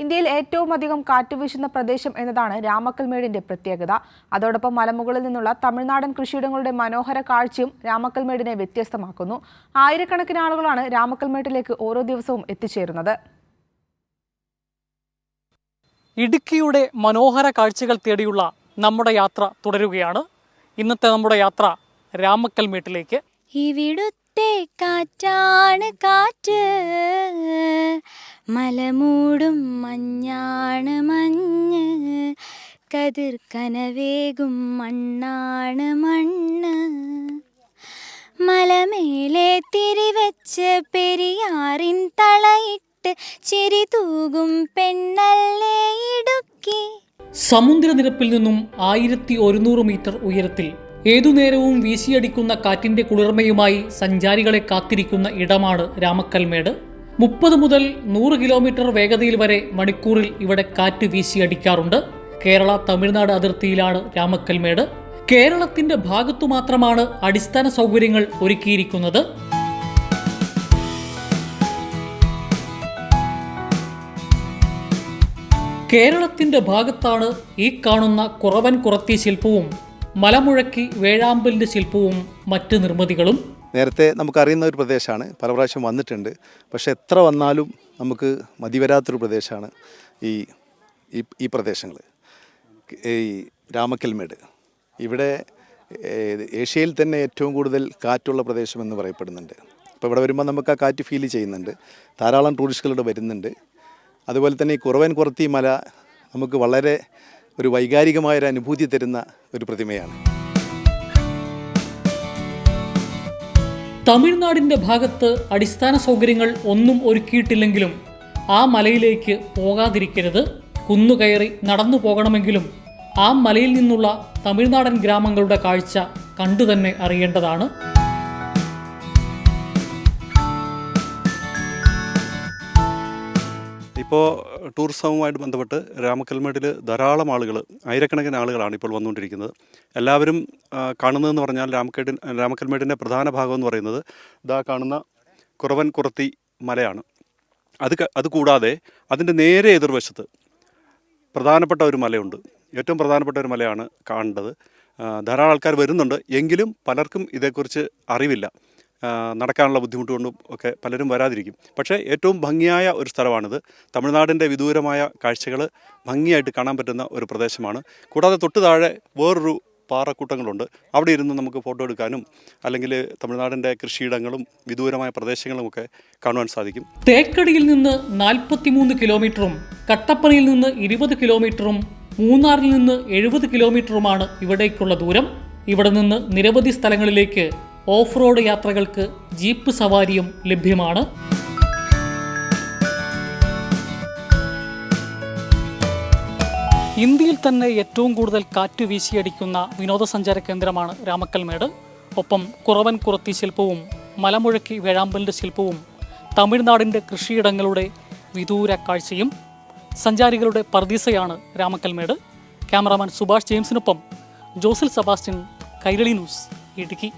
ഇന്ത്യയിൽ ഏറ്റവും അധികം കാറ്റ് വീശുന്ന പ്രദേശം എന്നതാണ് രാമക്കൽമേടിന്റെ പ്രത്യേകത. അതോടൊപ്പം മലമുകളിൽ നിന്നുള്ള തമിഴ്നാടൻ കൃഷിയിടങ്ങളുടെ മനോഹര കാഴ്ചയും രാമക്കൽമേടിനെ വ്യത്യസ്തമാക്കുന്നു. ആയിരക്കണക്കിന് ആളുകളാണ് രാമക്കൽമേട്ടിലേക്ക് ഓരോ ദിവസവും എത്തിച്ചേരുന്നത്. ഇടുക്കിയുടെ മനോഹര കാഴ്ചകൾ തേടിയുള്ള നമ്മുടെ യാത്ര തുടരുകയാണ്. ഇന്നത്തെ നമ്മുടെ യാത്ര രാമക്കൽമേട്ടിലേക്ക്. ഇവിടുത്തെ കാറ്റാണ് കാറ്റ്, മലമൂടും മഞ്ഞാണ് മഞ്ഞ്, കതിർ കനവേകും മണ്ണാണ് മണ്ണ്. മലമേലെ തിരിവെച്ച് പെരിയാറിൻ തളയിട്ട് ചിരി തൂകും പെണ്ണല്ലേ ഇടുക്കി. സമുദ്രനിരപ്പിൽ നിന്നും 1100 മീറ്റർ ഉയരത്തിൽ ഏതുനേരവും വീശിയടിക്കുന്ന കാറ്റിന്റെ കുളിർമയുമായി സഞ്ചാരികളെ കാത്തിരിക്കുന്ന ഇടമാണ് രാമക്കൽമേട്. 30 മുതൽ 100 കിലോമീറ്റർ വേഗതയിൽ വരെ മണിക്കൂറിൽ ഇവിടെ കാറ്റ് വീശിയടിക്കാറുണ്ട്. കേരള തമിഴ്നാട് അതിർത്തിയിലാണ് രാമക്കൽമേട്. കേരളത്തിന്റെ ഭാഗത്തു മാത്രമാണ് അടിസ്ഥാന സൗകര്യങ്ങൾ ഒരുക്കിയിരിക്കുന്നത്. കേരളത്തിന്റെ ഭാഗത്താണ് ഈ കാണുന്ന കുറവൻ കുറത്തി ശില്പവും മലമുഴക്കി വേഴാമ്പലിന്റെ ശില്പവും മറ്റ് നിർമ്മിതികളും. നേരത്തെ നമുക്കറിയുന്ന ഒരു പ്രദേശമാണ്, പല പ്രാവശ്യം വന്നിട്ടുണ്ട്. പക്ഷെ എത്ര വന്നാലും നമുക്ക് മതിവരാത്തൊരു പ്രദേശമാണ് ഈ പ്രദേശങ്ങൾ. ഈ രാമക്കൽമേട് ഇവിടെ ഏഷ്യയിൽ തന്നെ ഏറ്റവും കൂടുതൽ കാറ്റുള്ള പ്രദേശമെന്ന് പറയപ്പെടുന്നുണ്ട്. അപ്പോൾ ഇവിടെ വരുമ്പോൾ നമുക്ക് ആ കാറ്റ് ഫീൽ ചെയ്യുന്നുണ്ട്. ധാരാളം ടൂറിസ്റ്റുകളുടെ വരുന്നുണ്ട്. അതുപോലെ തന്നെ ഈ കുറവൻ കുറത്തി മല നമുക്ക് വളരെ ഒരു വൈകാരികമായൊരു അനുഭൂതി തരുന്ന ഒരു പ്രതിമയാണ്. തമിഴ്നാടിന്റെ ഭാഗത്ത് അടിസ്ഥാന സൗകര്യങ്ങൾ ഒന്നും ഒരുക്കിയിട്ടില്ലെങ്കിലും ആ മലയിലേക്ക് പോകാതിരിക്കരുത്. കുന്നുകയറി നടന്നു പോകണമെങ്കിലും ആ മലയിൽ നിന്നുള്ള തമിഴ്നാടൻ ഗ്രാമങ്ങളുടെ കാഴ്ച കണ്ടു തന്നെ അറിയേണ്ടതാണ്. ഇപ്പോൾ ടൂറിസവുമായിട്ട് ബന്ധപ്പെട്ട് രാമക്കൽമേട്ടിൽ ധാരാളം ആളുകൾ, ആയിരക്കണക്കിന് ആളുകളാണ് ഇപ്പോൾ വന്നുകൊണ്ടിരിക്കുന്നത്. എല്ലാവരും കാണുന്നതെന്ന് പറഞ്ഞാൽ രാമക്കൽമേട്ടിൻ്റെ പ്രധാന ഭാഗം എന്ന് പറയുന്നത് ഇതാ കാണുന്ന കുറവൻ കുറത്തി മലയാണ്. അതുകൂടാതെ അതിൻ്റെ നേരെ എതിർവശത്ത് പ്രധാനപ്പെട്ട ഒരു മലയുണ്ട്. ഏറ്റവും പ്രധാനപ്പെട്ട ഒരു മലയാണ് കാണേണ്ടത്. ധാരാളം ആൾക്കാർ വരുന്നുണ്ട്, എങ്കിലും പലർക്കും ഇതേക്കുറിച്ച് അറിവില്ല. നടക്കാനുള്ള ബുദ്ധിമുട്ട് കൊണ്ടും ഒക്കെ പലരും വരാതിരിക്കും. പക്ഷേ ഏറ്റവും ഭംഗിയായ ഒരു സ്ഥലമാണിത്. തമിഴ്നാടിൻ്റെ വിദൂരമായ കാഴ്ചകൾ ഭംഗിയായിട്ട് കാണാൻ പറ്റുന്ന ഒരു പ്രദേശമാണ്. കൂടാതെ തൊട്ട് താഴെ വേറൊരു പാറക്കൂട്ടങ്ങളുണ്ട്. അവിടെ ഇരുന്ന് നമുക്ക് ഫോട്ടോ എടുക്കാനും അല്ലെങ്കിൽ തമിഴ്നാടിൻ്റെ കൃഷിയിടങ്ങളും വിദൂരമായ പ്രദേശങ്ങളുമൊക്കെ കാണുവാൻ സാധിക്കും. തേക്കടിയിൽ നിന്ന് 43 കിലോമീറ്ററും കട്ടപ്പനയിൽ നിന്ന് 20 കിലോമീറ്ററും മൂന്നാറിൽ നിന്ന് 70 കിലോമീറ്ററുമാണ് ഇവിടേക്കുള്ള ദൂരം. ഇവിടെ നിന്ന് നിരവധി സ്ഥലങ്ങളിലേക്ക് ഓഫ് റോഡ് യാത്രകൾക്ക് ജീപ്പ് സവാരിയും ലഭ്യമാണ്. ഇന്ത്യയിൽ തന്നെ ഏറ്റവും കൂടുതൽ കാറ്റ് വീശിയടിക്കുന്ന വിനോദസഞ്ചാര കേന്ദ്രമാണ് രാമക്കൽമേട്. ഒപ്പം കുറവൻ കുറത്തി ശില്പവും മലമുഴക്കി വേഴാമ്പലിൻ്റെ ശില്പവും തമിഴ്നാടിൻ്റെ കൃഷിയിടങ്ങളുടെ വിദൂര കാഴ്ചയും. സഞ്ചാരികളുടെ പർദീസയാണ് രാമക്കൽമേട്. ക്യാമറാമാൻ സുഭാഷ് ജെയിംസിനൊപ്പം ജോസിൽ സെബാസ്റ്റ്യൻ, കൈരളി ന്യൂസ്, ഇടുക്കി.